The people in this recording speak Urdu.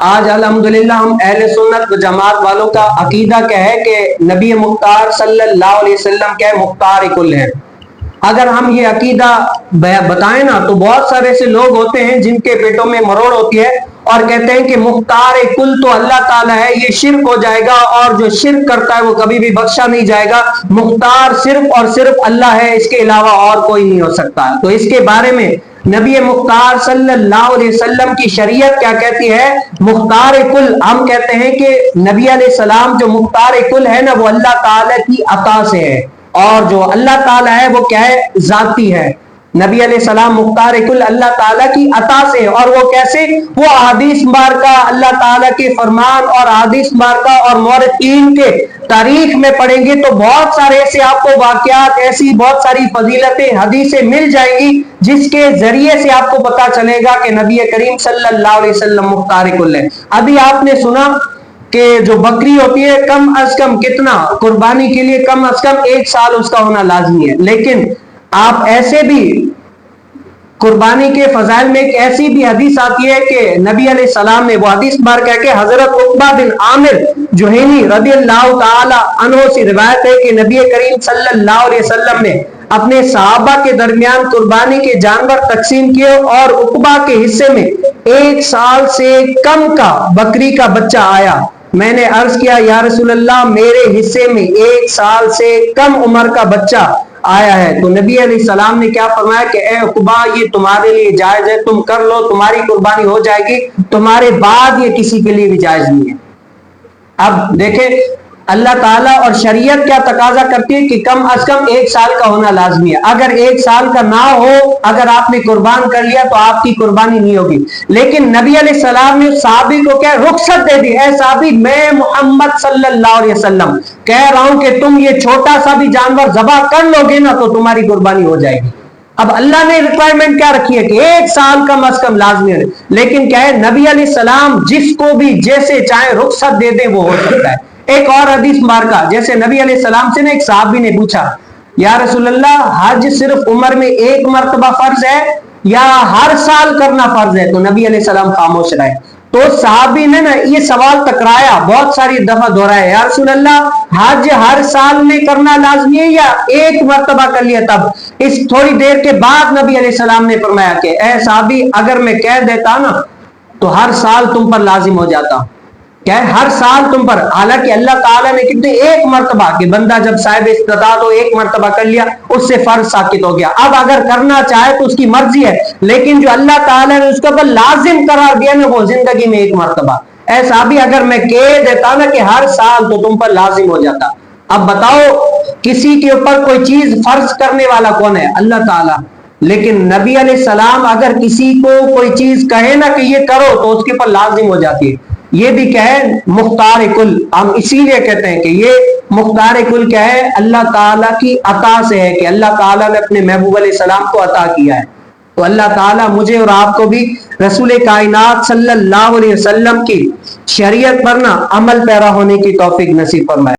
آج الحمدللہ ہم اہل سنت و جماعت والوں کا عقیدہ کیا ہے کہ نبی مختار صلی اللہ علیہ وسلم کیا ہے، مختار کل ہے۔ اگر ہم یہ عقیدہ بتائیں نا تو بہت سارے ایسے لوگ ہوتے ہیں جن کے پیٹوں میں مروڑ ہوتی ہے اور کہتے ہیں کہ مختار کل تو اللہ تعالیٰ ہے، یہ شرک ہو جائے گا اور جو شرک کرتا ہے وہ کبھی بھی بخشا نہیں جائے گا، مختار صرف اور صرف اللہ ہے، اس کے علاوہ اور کوئی نہیں ہو سکتا۔ تو اس کے بارے میں نبی مختار صلی اللہ علیہ وسلم کی شریعت کیا کہتی ہے؟ مختار کل، ہم کہتے ہیں کہ نبی علیہ السلام جو مختار کل ہے نا، وہ اللہ تعالیٰ کی عطا سے ہے، اور جو اللہ تعالیٰ ہے وہ کیا ہے؟ ذاتی ہے۔ نبی علیہ السلام مختار کل اللہ تعالیٰ کی عطا سے، اور وہ کیسے؟ وہ احادیث مبارکہ، اللہ تعالیٰ کے فرمان اور احادیث مبارکہ اور مورخین کے تاریخ میں پڑھیں گے تو بہت سارے ایسے آپ کو واقعات، ایسی بہت ساری فضیلتیں، حدیثیں مل جائیں گی جس کے ذریعے سے آپ کو پتا چلے گا کہ نبی کریم صلی اللہ علیہ وسلم مختار کل ہے۔ ابھی آپ نے سنا کہ جو بکری ہوتی ہے کم از کم کتنا قربانی کے لیے کم از کم 1 سال اس کا ہونا لازمی ہے، لیکن آپ ایسے بھی قربانی کے فضائل میں ایک ایسی بھی حدیث آتی ہے کہ نبی علیہ السلام نے، وہ حدیث بار کہہ کے حضرت عقبہ بن عامر جوہنی رضی اللہ تعالی عنہ سے روایت ہے کہ نبی کریم صلی اللہ علیہ وسلم نے اپنے صحابہ کے درمیان قربانی کے جانور تقسیم کیے اور عقبہ کے حصے میں 1 سال سے کم کا بکری کا بچہ آیا۔ میں نے عرض کیا یا رسول اللہ، میرے حصے میں 1 سال سے کم عمر کا بچہ آیا ہے۔ تو نبی علیہ السلام نے کیا فرمایا کہ اے عقبہ، یہ تمہارے لیے جائز ہے، تم کر لو، تمہاری قربانی ہو جائے گی، تمہارے بعد یہ کسی کے لیے بھی جائز نہیں ہے۔ اب دیکھیں اللہ تعالیٰ اور شریعت کیا تقاضا کرتی ہے کہ کم از کم 1 سال کا ہونا لازمی ہے۔ اگر 1 سال کا نہ ہو، اگر آپ نے قربان کر لیا تو آپ کی قربانی نہیں ہوگی۔ لیکن نبی علیہ السلام نے صحابی کو کیا رخصت دے دی، اے صحابی، میں محمد صلی اللہ علیہ وسلم کہہ رہا ہوں کہ تم یہ چھوٹا سا بھی جانور ذبح کر لو گے نا تو تمہاری قربانی ہو جائے گی۔ اب اللہ نے ریکوائرمنٹ کیا رکھی ہے کہ 1 سال کم از کم لازمی ہے، لیکن کیا ہے نبی علیہ السلام جس کو بھی جیسے چاہے رخصت دے دیں وہ ہو سکتا ہے۔ ایک اور حدیث مبارکہ، جیسے نبی علیہ السلام سے ایک صحابی نے پوچھا یا رسول اللہ، حج صرف عمر میں 1 مرتبہ فرض ہے یا ہر سال کرنا فرض ہے؟ تو نبی علیہ السلام خاموش رہے۔ تو صحابی نے نا یہ سوال ٹکرایا، بہت ساری دفعہ دہرایا، یا رسول اللہ، حج ہر سال میں کرنا لازمی ہے یا 1 مرتبہ کر لیا تب؟ اس تھوڑی دیر کے بعد نبی علیہ السلام نے فرمایا کہ اے صحابی، اگر میں کہہ دیتا نا تو ہر سال تم پر لازم ہو جاتا، کیا ہے ہر سال تم پر، حالانکہ اللہ تعالیٰ نے کتنے 1 مرتبہ کہ بندہ جب صاحب استطاعت ہو 1 مرتبہ کر لیا اس سے فرض ساقط ہو گیا۔ اب اگر کرنا چاہے تو اس کی مرضی ہے، لیکن جو اللہ تعالیٰ نے اس کے اوپر لازم قرار دیا نا وہ زندگی میں 1 مرتبہ۔ اے صحابی، اگر میں کہہ دیتا نا کہ ہر سال تو تم پر لازم ہو جاتا۔ اب بتاؤ کسی کے اوپر کوئی چیز فرض کرنے والا کون ہے؟ اللہ تعالیٰ۔ لیکن نبی علیہ السلام اگر کسی کو کوئی چیز کہے نا کہ یہ کرو تو اس کے اوپر لازم ہو جاتی ہے۔ یہ بھی کیا ہے؟ مختار کل۔ ہم اسی لیے کہتے ہیں کہ یہ مختار کل کیا ہے؟ اللہ تعالیٰ کی عطا سے ہے کہ اللہ تعالیٰ نے اپنے محبوب علیہ السلام کو عطا کیا ہے۔ تو اللہ تعالیٰ مجھے اور آپ کو بھی رسول کائنات صلی اللہ علیہ وسلم کی شریعت پر نا عمل پیرا ہونے کی توفیق نصیب فرمائے۔